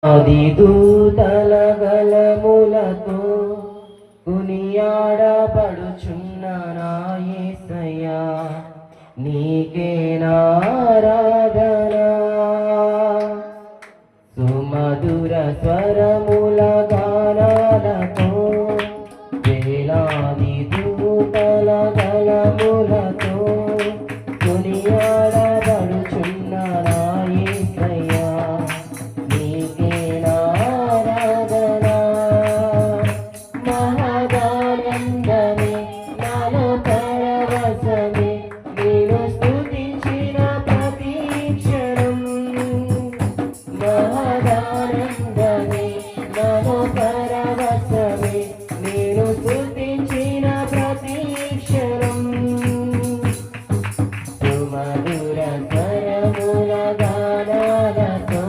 ఆది దూతల గలములతో కొనియాడబడుచున్న నా యేసయ్యా, నీకే నారాధన. సుమధుర స్వరముల గానాలతో వేలాది దూతల గలములతో కొనియాడబడుచున్న నా యేసయ్యా, నీకే నారాధన. మహదానందమే నాలో పరవశమే, నేను స్తుతించిన ప్రతి క్షణం. మహదానందమే నాలో పరవశమే, నేను స్తుతించిన ప్రతి క్షణం. సుమధుర స్వరముల గానాలతో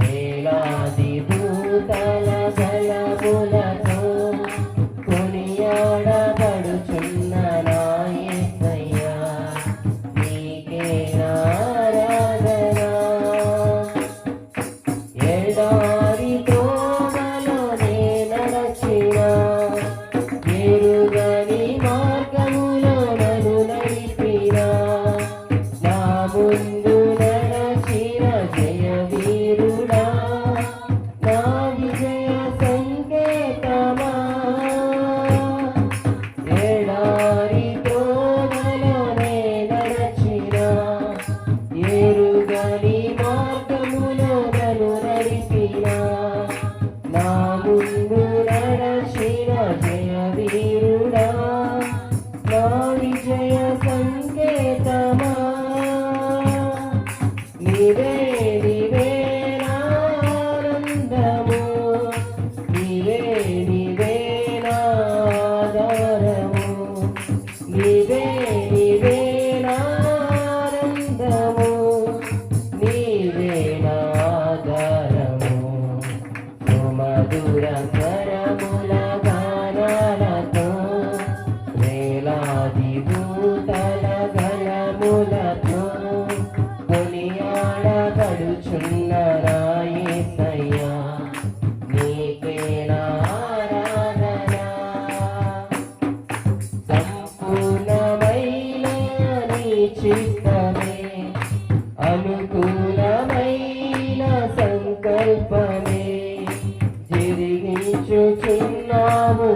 వేలాది దూతల గలములతో కొనియాడబడుచున్న నా యేసయ్యా, నీకే నారాధన. ఎడారి త్రోవలోనే నడచినా, ఎరుగని మార్గములో నన్ను నడిపినా, నా ముందు నడచిన జయవీరుడా, నా విజయ సంకేతమా. ఎడారి త్రోవలోనే నడచినా, ఎరుగని మార్గములో నన్ను నడిపినా, నా ముందు నడచిన జయవీరుడా, నా విజయ సంకేతమా. నీవే నీవే నా ఆనందము, నీవే నీవే నా ఆధారము, నీవే నీవే నా ఆనందము, నీవే నా ఆధారము. సుమధుర స్వరముల గానాలతో వేలాది దూతల గలములతో కొనియాడబడుచున్న నా యేసయ్యా, నీకే నారాధన. సంపూర్ణమైన నీ చిత్తమే, అనుకూలమైన సంకల్పమే జరిగించుచున్నావు